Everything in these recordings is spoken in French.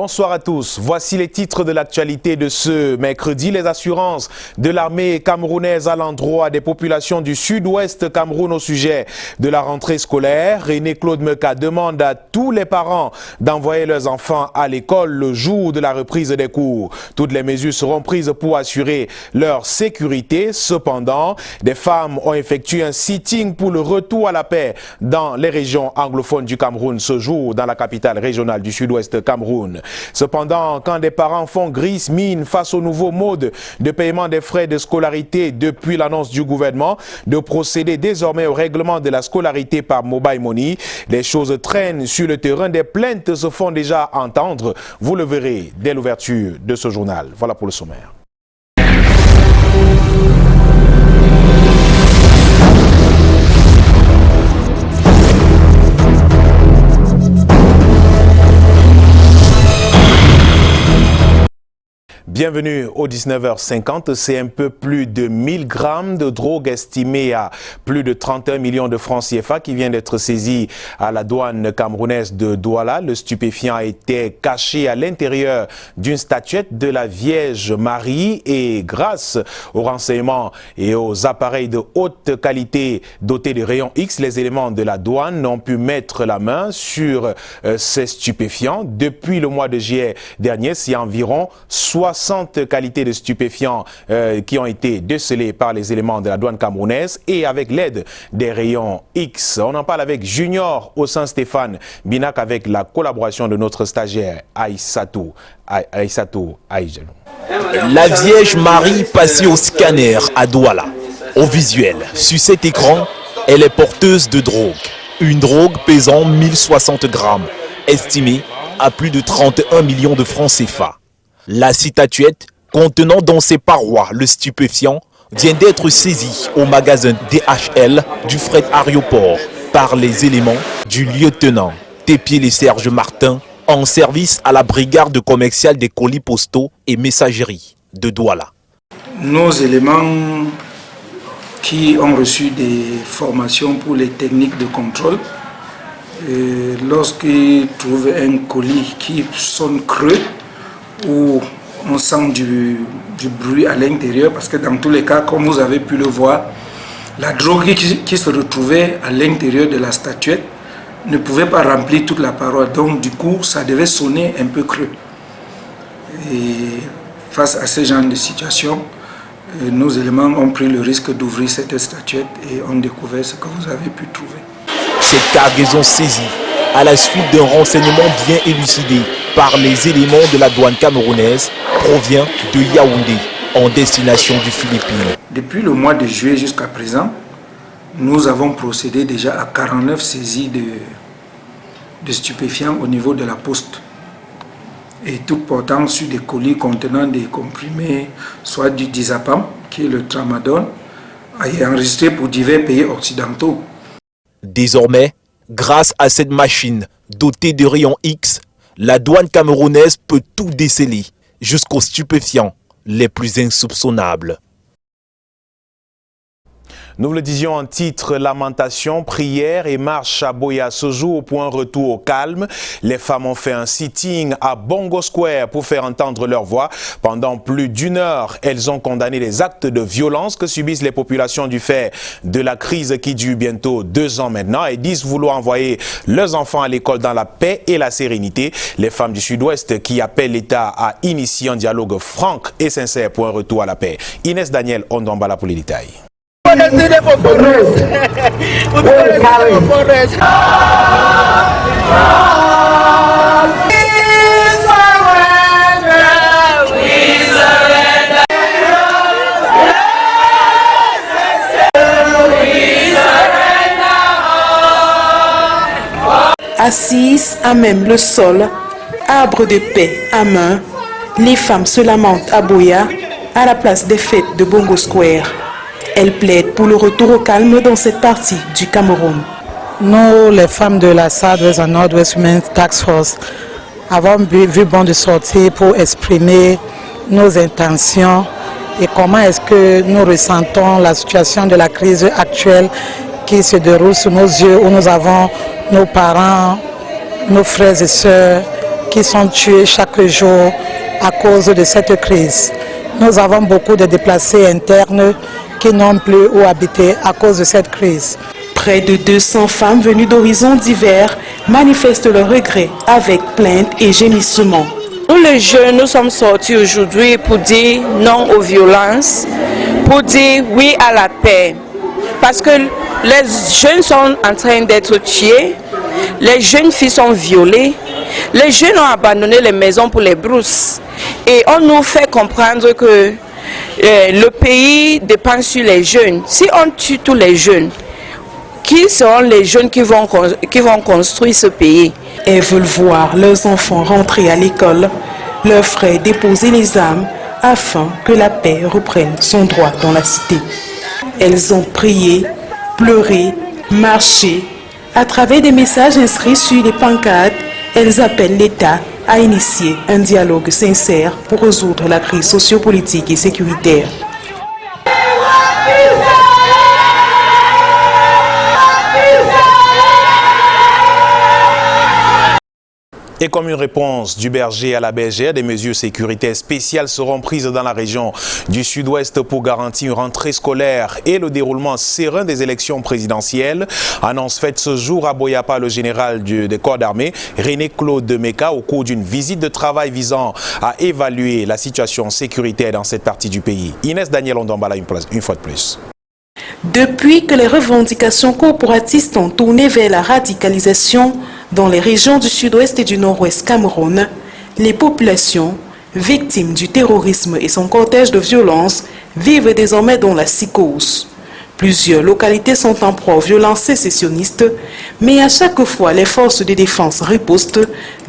Bonsoir à tous. Voici les titres de l'actualité de ce mercredi. Les assurances de l'armée camerounaise à l'endroit des populations du sud-ouest Cameroun au sujet de la rentrée scolaire. René-Claude Meka demande à tous les parents d'envoyer leurs enfants à l'école le jour de la reprise des cours. Toutes les mesures seront prises pour assurer leur sécurité. Cependant, des femmes ont effectué un sitting pour le retour à la paix dans les régions anglophones du Cameroun ce jour dans la capitale régionale du sud-ouest Cameroun. Cependant, quand des parents font grise mine face au nouveau mode de paiement des frais de scolarité depuis l'annonce du gouvernement de procéder désormais au règlement de la scolarité par mobile money, les choses traînent sur le terrain. Des plaintes se font déjà entendre. Vous le verrez dès l'ouverture de ce journal. Voilà pour le sommaire. Bienvenue au 19h50. C'est un peu plus de 1000 grammes de drogue estimée à plus de 31 millions de francs CFA qui vient d'être saisie à la douane camerounaise de Douala. Le stupéfiant était caché à l'intérieur d'une statuette de la Vierge Marie et grâce aux renseignements et aux appareils de haute qualité dotés de rayons X, les éléments de la douane ont pu mettre la main sur ces stupéfiants. Depuis le mois de juillet dernier, c'est environ 60 qualités de stupéfiants qui ont été décelées par les éléments de la douane camerounaise et avec l'aide des rayons X. On en parle avec Junior au Saint-Stéphane Binac avec la collaboration de notre stagiaire Aïssatou Aïdjelou. La Vierge Marie passée au scanner à Douala. Au visuel, sur cet écran, elle est porteuse de drogue. Une drogue pesant 1060 grammes, estimée à plus de 31 millions de francs CFA. La statuette contenant dans ses parois le stupéfiant vient d'être saisie au magasin DHL du fret aéroport par les éléments du lieutenant Tépié Serge Martin en service à la brigade commerciale des colis postaux et messageries de Douala. Nos éléments qui ont reçu des formations pour les techniques de contrôle, lorsqu'ils trouvent un colis qui sonne creux, où on sent du bruit à l'intérieur, parce que dans tous les cas, comme vous avez pu le voir, la drogue qui se retrouvait à l'intérieur de la statuette ne pouvait pas remplir toute la paroi, donc du coup ça devait sonner un peu creux. Et face à ce genre de situation, nos éléments ont pris le risque d'ouvrir cette statuette et ont découvert ce que vous avez pu trouver. Cette cargaison saisie à la suite d'un renseignement bien élucidé par les éléments de la douane camerounaise provient de Yaoundé, en destination du Philippines. Depuis le mois de juillet jusqu'à présent, nous avons procédé déjà à 49 saisies de stupéfiants au niveau de la poste. Et toutes portant sur des colis contenant des comprimés, soit du Dizapam, qui est le tramadol, et enregistré pour divers pays occidentaux. Désormais, grâce à cette machine dotée de rayons X, la douane camerounaise peut tout déceler, jusqu'aux stupéfiants les plus insoupçonnables. Nous le disions en titre, lamentation, prière et marche à Boya ce jour au point retour au calme. Les femmes ont fait un sitting à Bongo Square pour faire entendre leur voix. Pendant plus d'une heure, elles ont condamné les actes de violence que subissent les populations du fait de la crise qui dure bientôt 2 ans maintenant et disent vouloir envoyer leurs enfants à l'école dans la paix et la sérénité. Les femmes du Sud-Ouest qui appellent l'État à initier un dialogue franc et sincère pour un retour à la paix. Inès Daniel Ondambala pour les détails. Assises à même le sol, arbre de paix à main, les femmes se lamentent à Boya, à la place des fêtes de Bongo Square. Elles plaident pour le retour au calme dans cette partie du Cameroun. Nous, les femmes de la Southwest and Northwest Women's Task Force, avons vu bon de sortir pour exprimer nos intentions et comment est-ce que nous ressentons la situation de la crise actuelle qui se déroule sous nos yeux, où nous avons nos parents, nos frères et sœurs qui sont tués chaque jour à cause de cette crise. Nous avons beaucoup de déplacés internes qui n'ont plus où habiter à cause de cette crise. Près de 200 femmes venues d'horizons divers manifestent leur regret avec plaintes et gémissements. Nous les jeunes, nous sommes sortis aujourd'hui pour dire non aux violences, pour dire oui à la paix. Parce que les jeunes sont en train d'être tués, les jeunes filles sont violées, les jeunes ont abandonné les maisons pour les brousses. Et on nous fait comprendre que le pays dépend sur les jeunes. Si on tue tous les jeunes, qui seront les jeunes qui vont construire ce pays? Elles veulent voir leurs enfants rentrer à l'école, leurs frères déposer les armes afin que la paix reprenne son droit dans la cité. Elles ont prié, pleuré, marché. À travers des messages inscrits sur les pancartes, elles appellent l'État à initier un dialogue sincère pour résoudre la crise sociopolitique et sécuritaire. Et comme une réponse du berger à la bergère, des mesures sécuritaires spéciales seront prises dans la région du Sud-Ouest pour garantir une rentrée scolaire et le déroulement serein des élections présidentielles. Annonce faite ce jour à Boya par le général des corps d'armée, René-Claude Meka, au cours d'une visite de travail visant à évaluer la situation sécuritaire dans cette partie du pays. Inès Daniel Ondombala une fois de plus. Depuis que les revendications corporatistes ont tourné vers la radicalisation dans les régions du sud-ouest et du nord-ouest Cameroun, les populations, victimes du terrorisme et son cortège de violence, vivent désormais dans la psychose. Plusieurs localités sont en proie aux violences sécessionnistes, mais à chaque fois les forces de défense ripostent,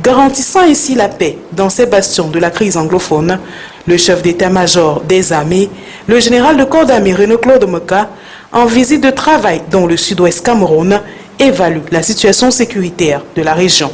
garantissant ainsi la paix dans ces bastions de la crise anglophone. Le chef d'état-major des armées, le général de corps d'armée René-Claude Meka, en visite de travail dans le sud-ouest Cameroun, évalue la situation sécuritaire de la région.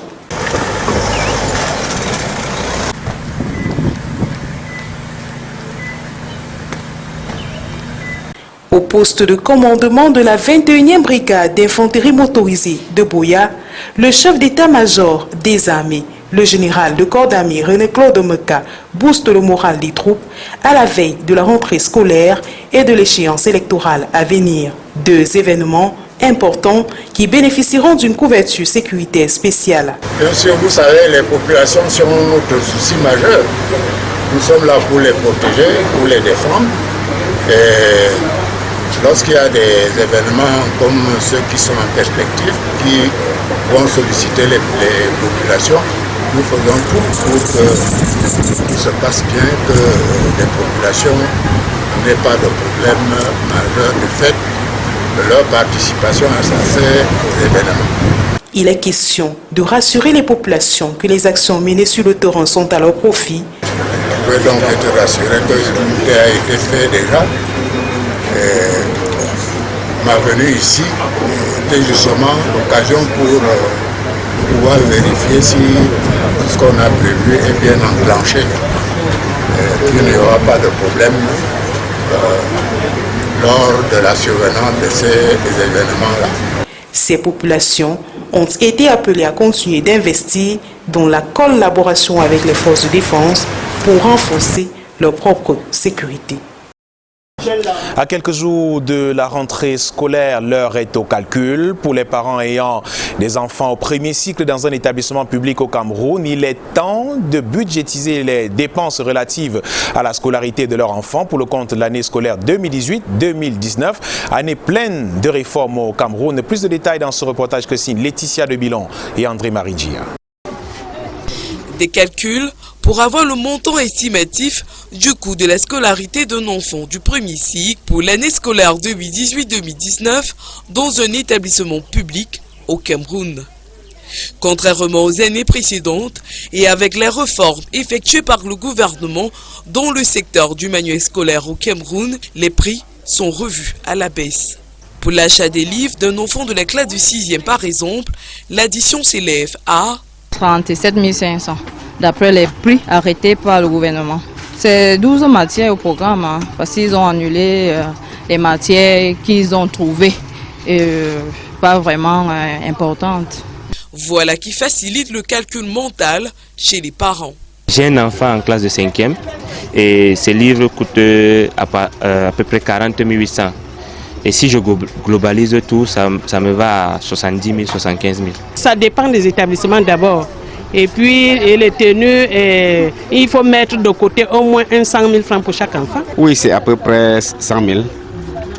Au poste de commandement de la 21e brigade d'infanterie motorisée de Boya, le chef d'état-major des armées, le général de corps d'armée René-Claude Meka, booste le moral des troupes à la veille de la rentrée scolaire et de l'échéance électorale à venir. Deux événements importants qui bénéficieront d'une couverture sécuritaire spéciale. Bien sûr, vous savez, les populations sont notre souci majeur. Nous sommes là pour les protéger, pour les défendre. Et lorsqu'il y a des événements comme ceux qui sont en perspective, qui vont solliciter les populations, nous faisons tout pour que tout se passe bien, que les populations n'aient pas de problème majeur de fait de leur participation à ces événements. Il est question de rassurer les populations que les actions menées sur le terrain sont à leur profit. Je veux donc être rassuré que tout a été fait déjà. Ma venue ici était justement l'occasion pour pouvoir vérifier si tout ce qu'on a prévu est bien enclenché, qu'il n'y aura pas de problème lors de la survenance de ces événements-là. Ces populations ont été appelées à continuer d'investir dans la collaboration avec les forces de défense pour renforcer leur propre sécurité. À quelques jours de la rentrée scolaire, l'heure est au calcul. Pour les parents ayant des enfants au premier cycle dans un établissement public au Cameroun, il est temps de budgétiser les dépenses relatives à la scolarité de leurs enfants pour le compte de l'année scolaire 2018-2019, année pleine de réformes au Cameroun. Plus de détails dans ce reportage que signent Laetitia de Bilon et André Marigia. Des calculs pour avoir le montant estimatif du coût de la scolarité d'un enfant du premier cycle pour l'année scolaire 2018-2019 dans un établissement public au Cameroun. Contrairement aux années précédentes et avec les réformes effectuées par le gouvernement dans le secteur du manuel scolaire au Cameroun, les prix sont revus à la baisse. Pour l'achat des livres d'un enfant de la classe de 6e par exemple, l'addition s'élève à 37 500 d'après les prix arrêtés par le gouvernement. C'est 12 matières au programme, hein, parce qu'ils ont annulé les matières qu'ils ont trouvées pas vraiment importantes. Voilà qui facilite le calcul mental chez les parents. J'ai un enfant en classe de 5e et ces livres coûtent à peu près 40 800. Et si je globalise tout, ça me va à 70 000, 75 000. Ça dépend des établissements d'abord. Et puis les tenues, il faut mettre de côté au moins 100 000 francs pour chaque enfant. Oui, c'est à peu près 100 000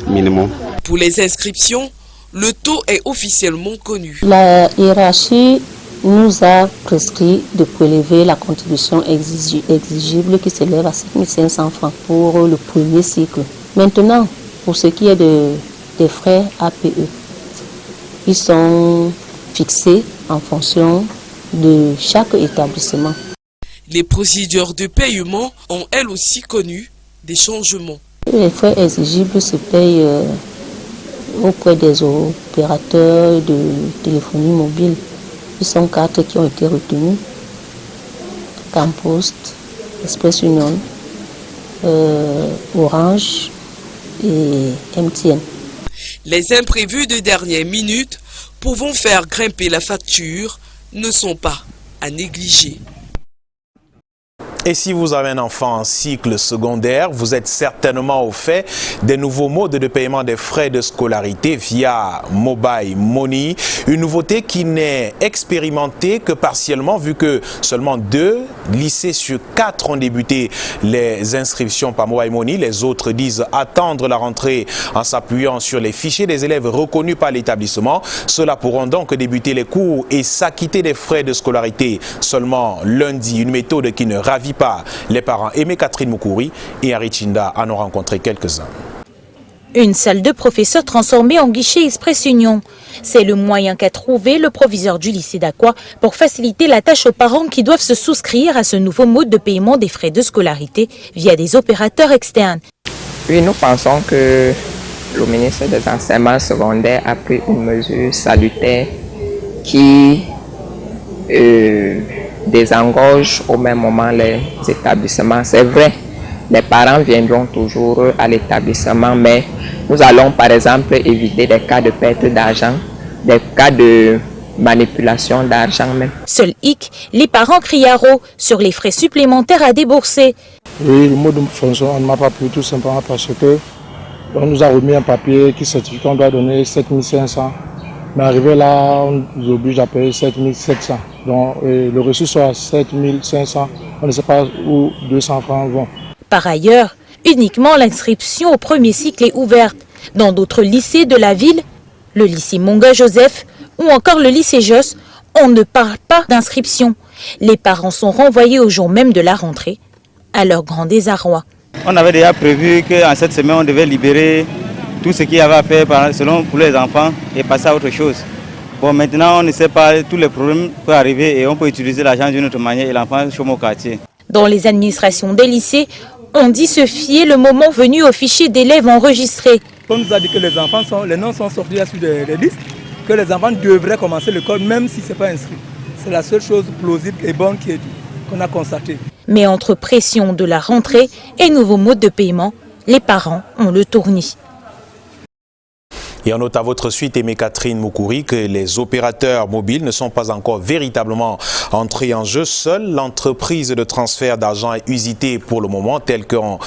minimum. Pour les inscriptions, le taux est officiellement connu. La hiérarchie nous a prescrit de prélever la contribution exigible qui s'élève à 7 500 francs pour le premier cycle. Maintenant, pour ce qui est des frais APE, ils sont fixés en fonction de chaque établissement. Les procédures de paiement ont elles aussi connu des changements. Les frais exigibles se payent auprès des opérateurs de téléphonie mobile. Ils sont 4 qui ont été retenus. Campost, Express Union, Orange et MTN. Les imprévus de dernière minute pouvant faire grimper la facture ne sont pas à négliger. Et si vous avez un enfant en cycle secondaire, vous êtes certainement au fait des nouveaux modes de paiement des frais de scolarité via Mobile Money. Une nouveauté qui n'est expérimentée que partiellement vu que seulement 2 lycées sur 4 ont débuté les inscriptions par Mobile Money. Les autres disent attendre la rentrée en s'appuyant sur les fichiers des élèves reconnus par l'établissement. Ceux-là pourront donc débuter les cours et s'acquitter des frais de scolarité seulement lundi. Une méthode qui ne ravit pas les parents. Aimé Catherine Moukouri et Harry Chinda en ont rencontré quelques-uns. Une salle de professeurs transformée en guichet Express Union. C'est le moyen qu'a trouvé le proviseur du lycée d'Aqua pour faciliter la tâche aux parents qui doivent se souscrire à ce nouveau mode de paiement des frais de scolarité via des opérateurs externes. Oui, nous pensons que le ministre des Enseignements secondaires a pris une mesure salutaire qui désengorge au même moment les établissements. C'est vrai, les parents viendront toujours à l'établissement, mais nous allons par exemple éviter des cas de perte d'argent, des cas de manipulation d'argent même. Seul hic, les parents crient à haut sur les frais supplémentaires à débourser. Oui, le mode de fonction, on ne m'a pas pris tout simplement parce que on nous a remis un papier qui certifie qu'on doit donner 7 500. Mais arrivé là, on nous oblige à payer 7 700. Donc le reçu soit 7 500. On ne sait pas où 200 francs vont. Par ailleurs, uniquement l'inscription au premier cycle est ouverte. Dans d'autres lycées de la ville, le lycée Monga Joseph ou encore le lycée Josse, on ne parle pas d'inscription. Les parents sont renvoyés au jour même de la rentrée, à leur grand désarroi. On avait déjà prévu qu'en cette semaine, on devait libérer tout ce qu'il y avait à faire pour les enfants et passer à autre chose. Bon, maintenant, on ne sait pas, tous les problèmes peuvent arriver et on peut utiliser l'argent d'une autre manière et l'enfant chôme au quartier. Dans les administrations des lycées, on dit se fier le moment venu au fichier d'élèves enregistrés. On nous a dit que les noms sont sortis sur des listes, que les enfants devraient commencer l'école même si ce n'est pas inscrit. C'est la seule chose plausible et bonne qu'on a constatée. Mais entre pression de la rentrée et nouveaux modes de paiement, les parents ont le tournis. Et on note à votre suite, Aimé Catherine Moukouri, que les opérateurs mobiles ne sont pas encore véritablement entrés en jeu. Seule l'entreprise de transfert d'argent est usitée pour le moment, tel qu'ont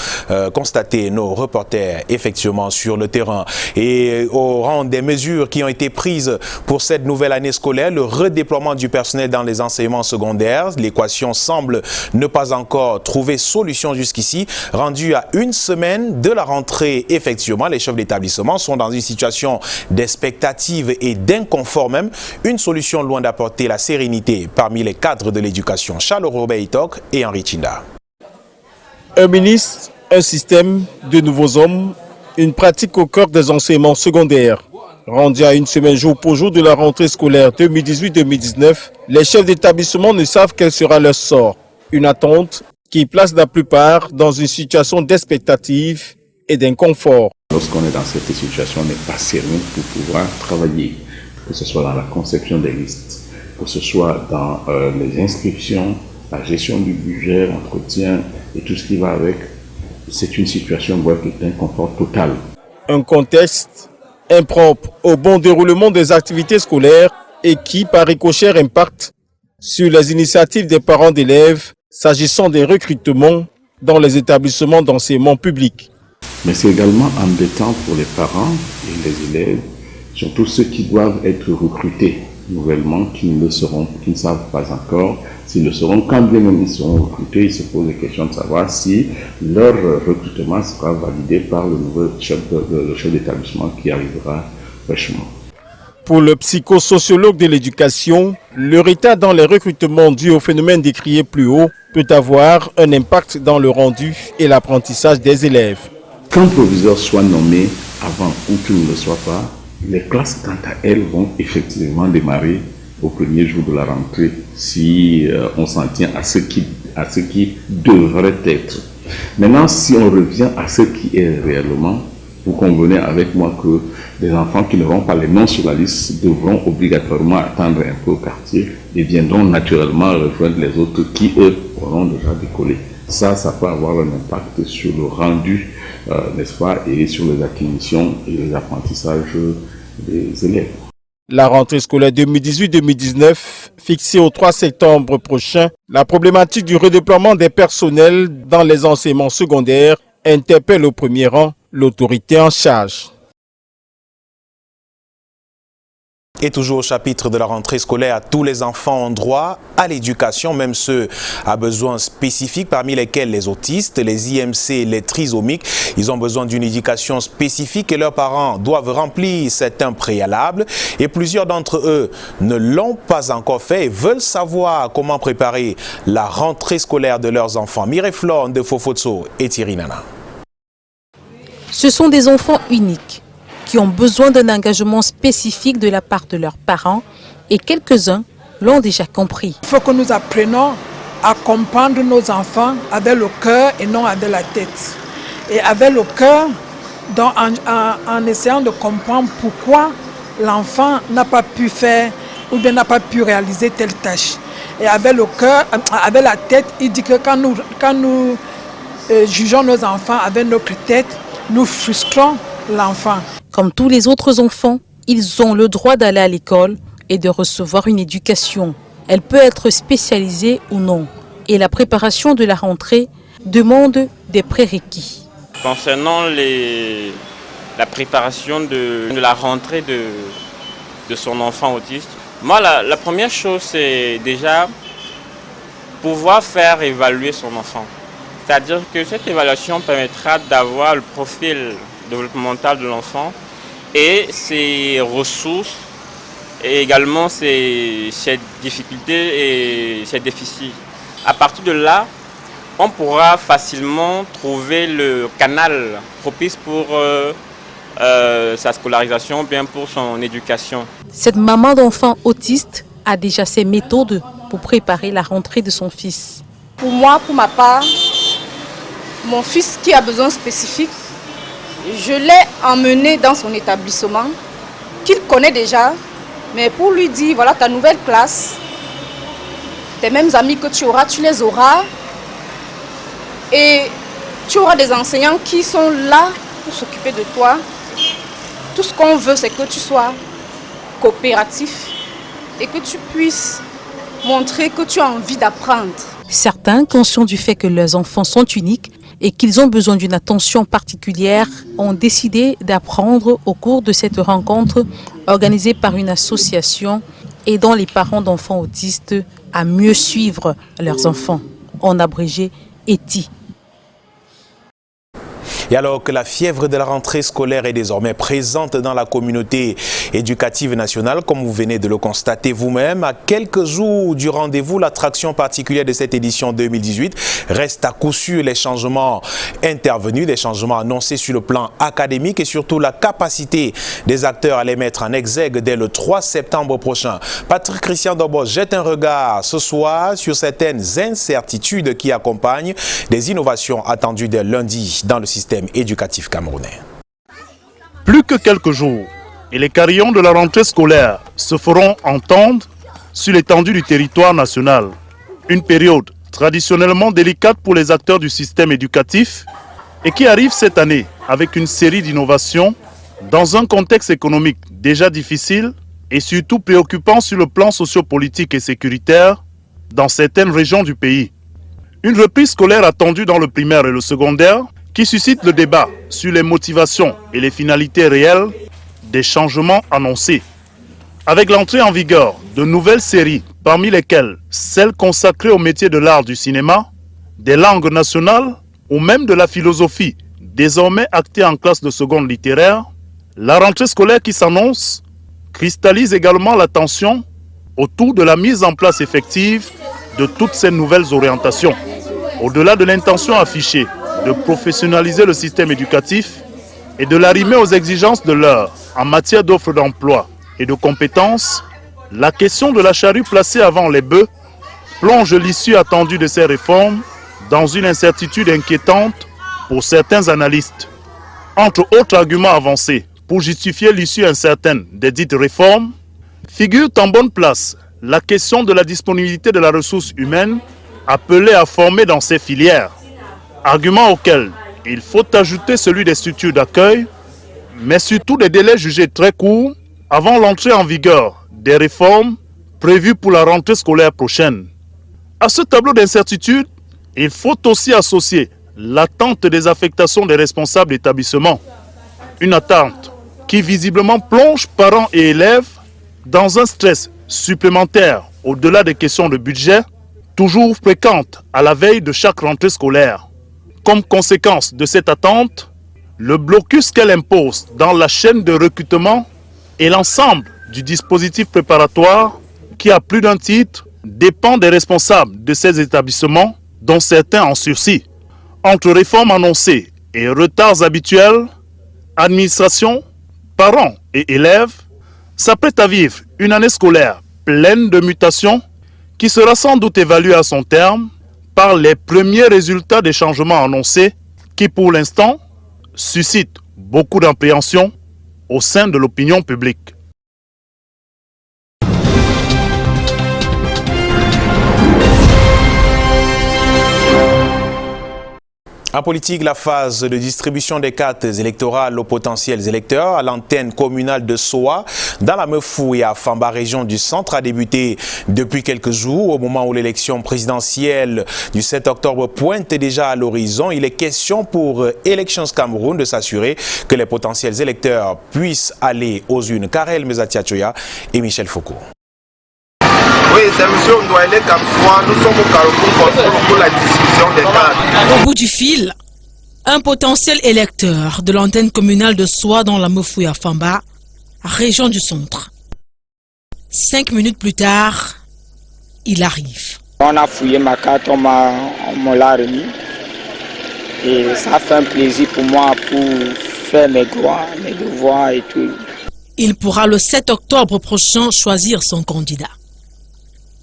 constaté nos reporters effectivement sur le terrain. Et au rang des mesures qui ont été prises pour cette nouvelle année scolaire, le redéploiement du personnel dans les enseignements secondaires, l'équation semble ne pas encore trouver solution jusqu'ici. Rendu à une semaine de la rentrée, effectivement, les chefs d'établissement sont dans une situation d'expectative et d'inconfort même, une solution loin d'apporter la sérénité parmi les cadres de l'éducation. Charles Robert-Itok et Henri Chinda. Un ministre, un système, de nouveaux hommes, une pratique au cœur des enseignements secondaires. Rendu à une semaine jour pour jour de la rentrée scolaire 2018-2019, les chefs d'établissement ne savent quel sera leur sort. Une attente qui place la plupart dans une situation d'expectative et d'inconfort. Lorsqu'on est dans cette situation, on n'est pas sérieux pour pouvoir travailler, que ce soit dans la conception des listes, que ce soit dans les inscriptions, la gestion du budget, l'entretien et tout ce qui va avec. C'est une situation d'inconfort total. Un contexte impropre au bon déroulement des activités scolaires et qui, par ricochet, impacte sur les initiatives des parents d'élèves s'agissant des recrutements dans les établissements d'enseignement public. Mais c'est également embêtant pour les parents et les élèves, surtout ceux qui doivent être recrutés nouvellement, qui ne savent pas encore s'ils le seront. Quand bien même ils seront recrutés, ils se posent des questions de savoir si leur recrutement sera validé par le nouveau chef d'établissement qui arrivera fraîchement. Pour le psychosociologue de l'éducation, le retard dans les recrutements dû au phénomène décrié plus haut peut avoir un impact dans le rendu et l'apprentissage des élèves. Qu'un proviseur soit nommé avant ou qu'il ne le soit pas, les classes, quant à elles, vont effectivement démarrer au premier jour de la rentrée si on s'en tient à ce qui devrait être. Maintenant, si on revient à ce qui est réellement, vous convenez avec moi que des enfants qui n'auront pas les noms sur la liste devront obligatoirement attendre un peu au quartier et viendront naturellement rejoindre les autres qui, eux, auront déjà décollé. Ça peut avoir un impact sur le rendu, n'est-ce pas, et sur les acquisitions et les apprentissages des élèves. La rentrée scolaire 2018-2019, fixée au 3 septembre prochain, la problématique du redéploiement des personnels dans les enseignements secondaires interpelle au premier rang l'autorité en charge. Et toujours au chapitre de la rentrée scolaire, tous les enfants ont droit à l'éducation, même ceux à besoins spécifiques, parmi lesquels les autistes, les IMC, les trisomiques. Ils ont besoin d'une éducation spécifique et leurs parents doivent remplir certains préalables. Et plusieurs d'entre eux ne l'ont pas encore fait et veulent savoir comment préparer la rentrée scolaire de leurs enfants. Mireille Flore de Fofotso et Thierry Nana. Ce sont des enfants uniques qui ont besoin d'un engagement spécifique de la part de leurs parents et quelques-uns l'ont déjà compris. Il faut que nous apprenions à comprendre nos enfants avec le cœur et non avec la tête. Et avec le cœur, en essayant de comprendre pourquoi l'enfant n'a pas pu faire ou bien n'a pas pu réaliser telle tâche. Et avec le cœur, avec la tête, il dit que quand nous jugeons nos enfants avec notre tête, nous frustrons l'enfant. Comme tous les autres enfants, ils ont le droit d'aller à l'école et de recevoir une éducation. Elle peut être spécialisée ou non. Et la préparation de la rentrée demande des prérequis. Concernant la préparation de la rentrée de son enfant autiste, moi la première chose c'est déjà pouvoir faire évaluer son enfant. C'est-à-dire que cette évaluation permettra d'avoir le profil développemental de l'enfant et ses ressources et également ses difficultés et ses déficits. À partir de là, on pourra facilement trouver le canal propice pour sa scolarisation, bien pour son éducation. Cette maman d'enfant autiste a déjà ses méthodes pour préparer la rentrée de son fils. Pour moi, pour ma part, mon fils qui a besoin spécifique, je l'ai emmené dans son établissement, qu'il connaît déjà, mais pour lui dire, voilà ta nouvelle classe, tes mêmes amis que tu auras, tu les auras, et tu auras des enseignants qui sont là pour s'occuper de toi. Tout ce qu'on veut, c'est que tu sois coopératif et que tu puisses montrer que tu as envie d'apprendre. Certains, conscients du fait que leurs enfants sont uniques et qu'ils ont besoin d'une attention particulière, ont décidé d'apprendre au cours de cette rencontre organisée par une association aidant les parents d'enfants autistes à mieux suivre leurs enfants, en abrégé ETI. Et alors que la fièvre de la rentrée scolaire est désormais présente dans la communauté éducative nationale, comme vous venez de le constater vous-même, à quelques jours du rendez-vous, l'attraction particulière de cette édition 2018 reste à coup sûr les changements intervenus, des changements annoncés sur le plan académique et surtout la capacité des acteurs à les mettre en exergue dès le 3 septembre prochain. Patrick Christian Dobos jette un regard ce soir sur certaines incertitudes qui accompagnent des innovations attendues dès lundi dans le système éducatif camerounais. Plus que quelques jours et les carillons de la rentrée scolaire se feront entendre sur l'étendue du territoire national. Une période traditionnellement délicate pour les acteurs du système éducatif et qui arrive cette année avec une série d'innovations dans un contexte économique déjà difficile et surtout préoccupant sur le plan sociopolitique et sécuritaire dans certaines régions du pays. Une reprise scolaire attendue dans le primaire et le secondaire qui suscite le débat sur les motivations et les finalités réelles des changements annoncés. Avec l'entrée en vigueur de nouvelles séries, parmi lesquelles celles consacrées au métier de l'art du cinéma, des langues nationales ou même de la philosophie, désormais actée en classe de seconde littéraire, la rentrée scolaire qui s'annonce cristallise également l'attention autour de la mise en place effective de toutes ces nouvelles orientations. Au-delà de l'intention affichée de professionnaliser le système éducatif et de l'arrimer aux exigences de l'heure en matière d'offres d'emploi et de compétences, la question de la charrue placée avant les bœufs plonge l'issue attendue de ces réformes dans une incertitude inquiétante pour certains analystes. Entre autres arguments avancés pour justifier l'issue incertaine des dites réformes, figure en bonne place la question de la disponibilité de la ressource humaine appelée à former dans ces filières, argument auquel il faut ajouter celui des structures d'accueil, mais surtout des délais jugés très courts avant l'entrée en vigueur des réformes prévues pour la rentrée scolaire prochaine. À ce tableau d'incertitude, il faut aussi associer l'attente des affectations des responsables d'établissements. Une attente qui visiblement plonge parents et élèves dans un stress supplémentaire au-delà des questions de budget, toujours fréquentes à la veille de chaque rentrée scolaire. Comme conséquence de cette attente, le blocus qu'elle impose dans la chaîne de recrutement et l'ensemble du dispositif préparatoire qui, à plus d'un titre, dépend des responsables de ces établissements, dont certains en sursis. Entre réformes annoncées et retards habituels, administration, parents et élèves s'apprêtent à vivre une année scolaire pleine de mutations qui sera sans doute évaluée à son terme par les premiers résultats des changements annoncés qui, pour l'instant, suscitent beaucoup d'appréhension au sein de l'opinion publique. En politique, la phase de distribution des cartes électorales aux potentiels électeurs à l'antenne communale de Soa, dans la Meufou et à Famba, région du centre, a débuté depuis quelques jours. Au moment où l'élection présidentielle du 7 octobre pointe déjà à l'horizon, il est question pour Elections Cameroun de s'assurer que les potentiels électeurs puissent aller aux urnes. Karel Mezatiachoya et Michel Foucault. Oui, c'est M. Ndouaïle Kamsoua, nous sommes au Cameroun pour la distribution des cartes. Au bout du fil, un potentiel électeur de l'antenne communale de Soa dans la Meufou à Famba, région du centre. 5 minutes plus tard, il arrive. On a fouillé ma carte, on me l'a remis. Et ça fait un plaisir pour moi pour faire mes droits, mes devoirs et tout. Il pourra le 7 octobre prochain choisir son candidat.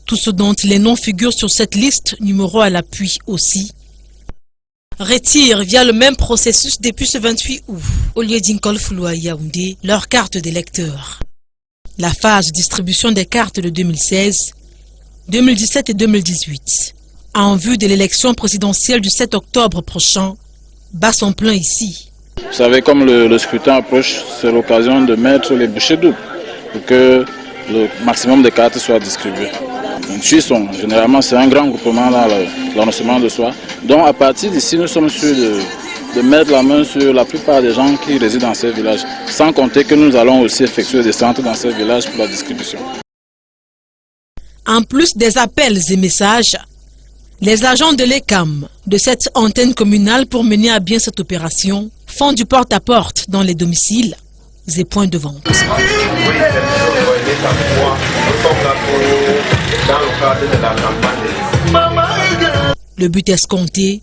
Tout ce dont les noms figurent sur cette liste, numéro à l'appui aussi, retirent via le même processus depuis ce 28 août, au lieu d'Inkol Foulou à Yaoundé, leur carte d'électeur. La phase de distribution des cartes de 2016, 2017 et 2018, en vue de l'élection présidentielle du 7 octobre prochain, bat son plein ici. Vous savez, comme le scrutin approche, c'est l'occasion de mettre les bouchées doubles pour que le maximum de cartes soient distribuées. Suisson, généralement, c'est un grand groupement dans l'annoncement de soi. Donc, à partir d'ici, nous sommes sûrs de mettre la main sur la plupart des gens qui résident dans ces villages. Sans compter que nous allons aussi effectuer des centres dans ces villages pour la distribution. En plus des appels et messages, les agents de l'ECAM de cette antenne communale pour mener à bien cette opération font du porte-à-porte dans les domiciles et points de vente. Le but escompté,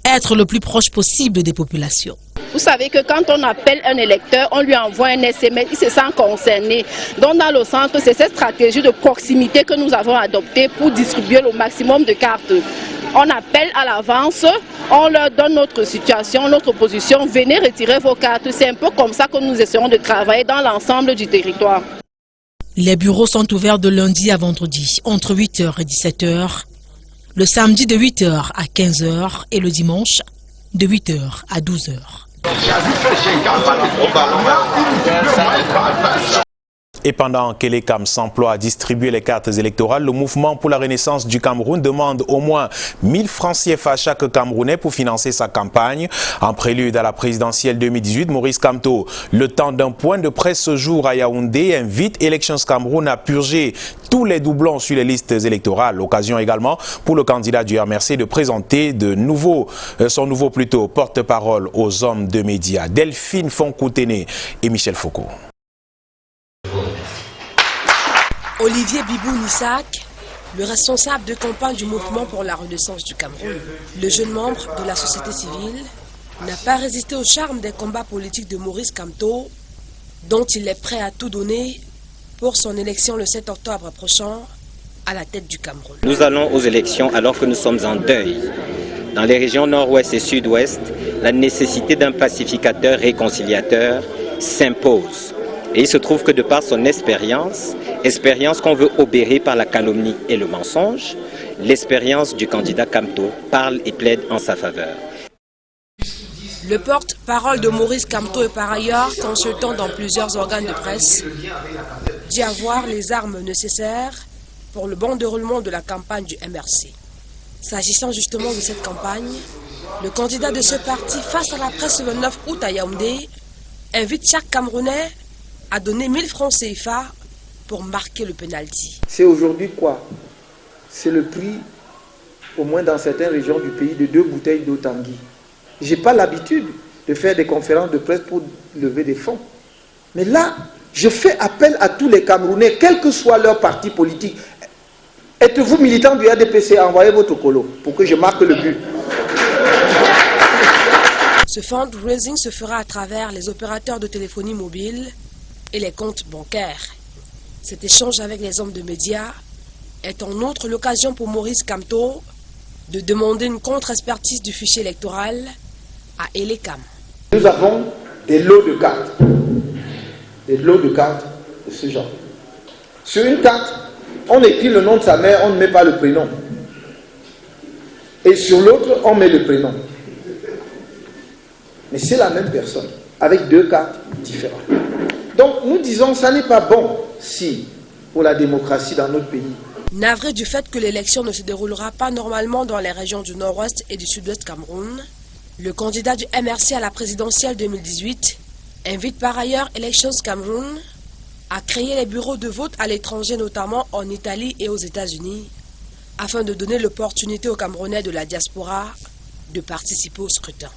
être le plus proche possible des populations. Vous savez que quand on appelle un électeur, on lui envoie un SMS, il se sent concerné. Donc dans le centre, c'est cette stratégie de proximité que nous avons adoptée pour distribuer le maximum de cartes. On appelle à l'avance, on leur donne notre situation, notre position, venez retirer vos cartes. C'est un peu comme ça que nous essayons de travailler dans l'ensemble du territoire. Les bureaux sont ouverts de lundi à vendredi, entre 8h et 17h, le samedi de 8h à 15h et le dimanche de 8h à 12h. Et pendant que les CAM s'emploient à distribuer les cartes électorales, le mouvement pour la renaissance du Cameroun demande au moins 1000 francs CFA à chaque Camerounais pour financer sa campagne. En prélude à la présidentielle 2018, Maurice Kamto, le temps d'un point de presse ce jour à Yaoundé, invite Elections Cameroun à purger tous les doublons sur les listes électorales. Occasion également pour le candidat du RMRC de présenter son nouveau porte-parole aux hommes de médias. Delphine Fonkoutene et Michel Foucault. Olivier Bibou-Nissak, le responsable de campagne du mouvement pour la renaissance du Cameroun, le jeune membre de la société civile, n'a pas résisté au charme des combats politiques de Maurice Kamto, dont il est prêt à tout donner pour son élection le 7 octobre prochain à la tête du Cameroun. Nous allons aux élections alors que nous sommes en deuil. Dans les régions nord-ouest et sud-ouest, la nécessité d'un pacificateur réconciliateur s'impose. Et il se trouve que de par son expérience qu'on veut obérer par la calomnie et le mensonge, l'expérience du candidat Kamto parle et plaide en sa faveur. Le porte-parole de Maurice Kamto est par ailleurs consultant dans plusieurs organes de presse, dit avoir les armes nécessaires pour le bon déroulement de la campagne du MRC. S'agissant justement de cette campagne, le candidat de ce parti face à la presse le 9 août à Yaoundé invite chaque Camerounais à donner 1000 francs CFA pour marquer le penalty. C'est aujourd'hui quoi? C'est le prix, au moins dans certaines régions du pays, de 2 bouteilles d'eau Tanguy. Je n'ai pas l'habitude de faire des conférences de presse pour lever des fonds. Mais là, je fais appel à tous les Camerounais, quel que soit leur parti politique. Êtes-vous militant du RDPC? Envoyez votre colo pour que je marque le but. Ce fundraising se fera à travers les opérateurs de téléphonie mobile et les comptes bancaires. Cet échange avec les hommes de médias est en outre l'occasion pour Maurice Kamto de demander une contre-expertise du fichier électoral à Elecam. Nous avons des lots de cartes. Des lots de cartes de ce genre. Sur une carte, on écrit le nom de sa mère, on ne met pas le prénom. Et sur l'autre, on met le prénom. Mais c'est la même personne, avec 2 cartes différentes. Donc nous disons que ça n'est pas bon si, pour la démocratie dans notre pays. Navré du fait que l'élection ne se déroulera pas normalement dans les régions du nord-ouest et du sud-ouest Cameroun, le candidat du MRC à la présidentielle 2018 invite par ailleurs Elections Cameroun à créer les bureaux de vote à l'étranger, notamment en Italie et aux États-Unis, afin de donner l'opportunité aux Camerounais de la diaspora de participer au scrutin.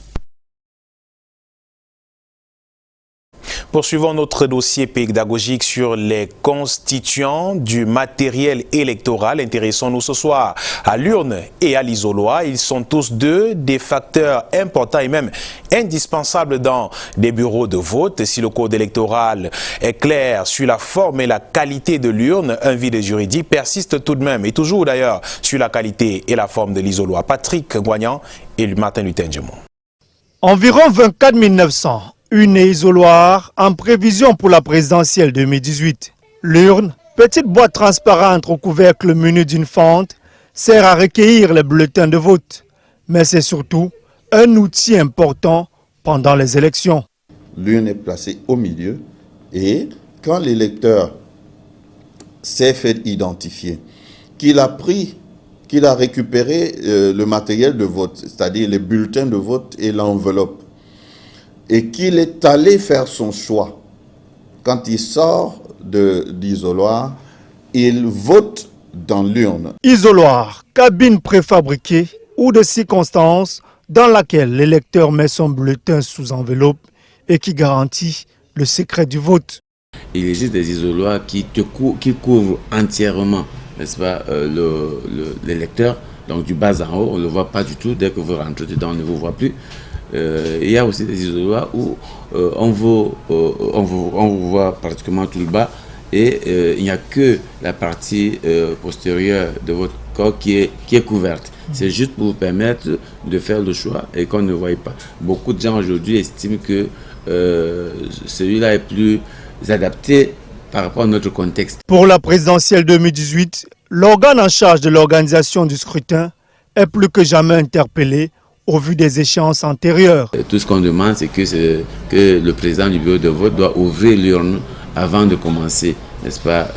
Poursuivons notre dossier pédagogique sur les constituants du matériel électoral. Intéressons-nous ce soir à l'urne et à l'isoloir. Ils sont tous deux des facteurs importants et même indispensables dans des bureaux de vote. Si le code électoral est clair sur la forme et la qualité de l'urne, un vide juridique persiste tout de même, et toujours d'ailleurs sur la qualité et la forme de l'isoloir. Patrick Guagnan et Martin Luther Djemou. Environ 24 900. Une et isoloir en prévision pour la présidentielle 2018. L'urne, petite boîte transparente au couvercle menu d'une fente, sert à recueillir les bulletins de vote. Mais c'est surtout un outil important pendant les élections. L'urne est placée au milieu et quand l'électeur s'est fait identifier, qu'il a récupéré le matériel de vote, c'est-à-dire les bulletins de vote et l'enveloppe, et qu'il est allé faire son choix, quand il sort d'isoloir, il vote dans l'urne. Isoloir, cabine préfabriquée ou de circonstance dans laquelle l'électeur met son bulletin sous enveloppe et qui garantit le secret du vote. Il existe des isoloirs qui couvrent entièrement, n'est-ce pas, l'électeur, donc du bas en haut, on ne le voit pas du tout, dès que vous rentrez dedans, on ne vous voit plus. Il y a aussi des isoloirs où on vous voit pratiquement tout le bas et il n'y a que la partie postérieure de votre corps qui est couverte. C'est juste pour vous permettre de faire le choix et qu'on ne voie pas. Beaucoup de gens aujourd'hui estiment que celui-là est plus adapté par rapport à notre contexte. Pour la présidentielle 2018, l'organe en charge de l'organisation du scrutin est plus que jamais interpellé au vu des échéances antérieures. Tout ce qu'on demande, c'est que le président du bureau de vote doit ouvrir l'urne avant de commencer, n'est-ce pas,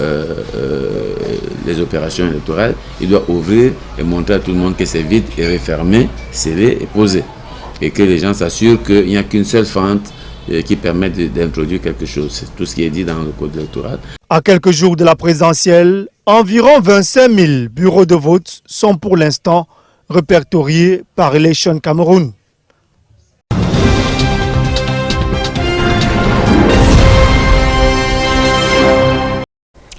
les opérations électorales, il doit ouvrir et montrer à tout le monde que c'est vide et refermé, scellé et posé. Et que les gens s'assurent qu'il n'y a qu'une seule fente qui permet d'introduire quelque chose. C'est tout ce qui est dit dans le code électoral. À quelques jours de la présidentielle, environ 25 000 bureaux de vote sont pour l'instant répertoriés par Election Cameroun.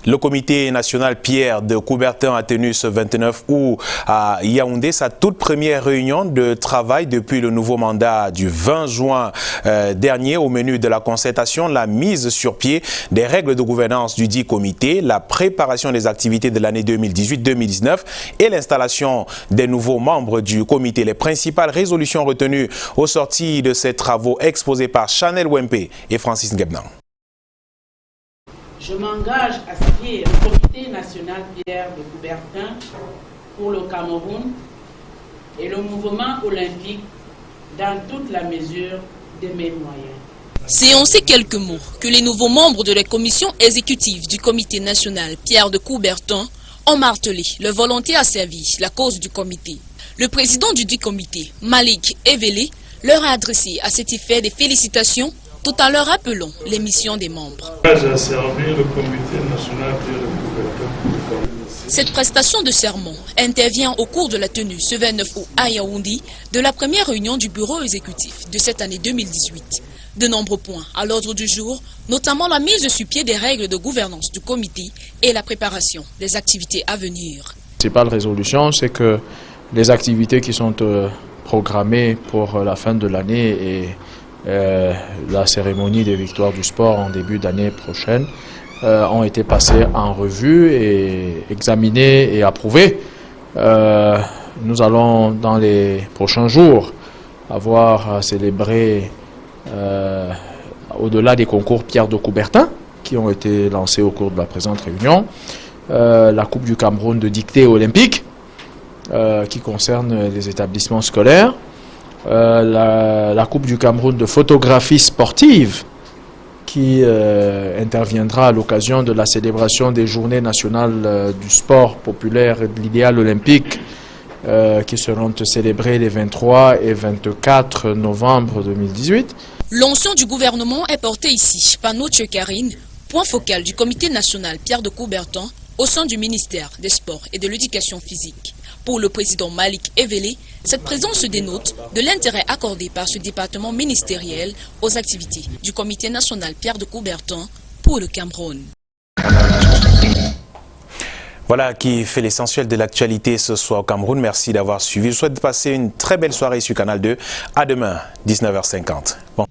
Le comité national Pierre de Coubertin a tenu ce 29 août à Yaoundé sa toute première réunion de travail depuis le nouveau mandat du 20 juin dernier. Au menu de la concertation, la mise sur pied des règles de gouvernance du dit comité, la préparation des activités de l'année 2018-2019 et l'installation des nouveaux membres du comité. Les principales résolutions retenues au sorti de ces travaux exposés par Chanel Wempe et Francis Ngebnan. Je m'engage à servir le comité national Pierre de Coubertin pour le Cameroun et le mouvement olympique dans toute la mesure de mes moyens. C'est en ces quelques mots que les nouveaux membres de la commission exécutive du comité national Pierre de Coubertin ont martelé leur volonté à servir la cause du comité. Le président du dit comité, Malik Evele, leur a adressé à cet effet des félicitations tout en leur rappelant les missions des membres. Cette prestation de serment intervient au cours de la tenue ce 29 août à Yaoundé de la première réunion du bureau exécutif de cette année 2018. De nombreux points à l'ordre du jour, notamment la mise sur pied des règles de gouvernance du comité et la préparation des activités à venir. La principale résolution, c'est que les activités qui sont programmées pour la fin de l'année et la cérémonie des victoires du sport en début d'année prochaine ont été passées en revue et examinées et approuvées. Nous allons dans les prochains jours avoir à célébrer au-delà des concours Pierre de Coubertin qui ont été lancés au cours de la présente réunion, la Coupe du Cameroun de dictée olympique qui concerne les établissements scolaires, la Coupe du Cameroun de photographie sportive qui interviendra à l'occasion de la célébration des journées nationales du sport populaire et de l'idéal olympique qui seront célébrées les 23 et 24 novembre 2018. L'onction du gouvernement est portée ici par notre Karine, point focal du comité national Pierre de Coubertin au sein du ministère des Sports et de l'Éducation physique. Pour le président Malik Evele, cette présence dénote de l'intérêt accordé par ce département ministériel aux activités du comité national Pierre de Coubertin pour le Cameroun. Voilà qui fait l'essentiel de l'actualité ce soir au Cameroun. Merci d'avoir suivi. Je souhaite passer une très belle soirée sur Canal 2. À demain, 19h50. Bon.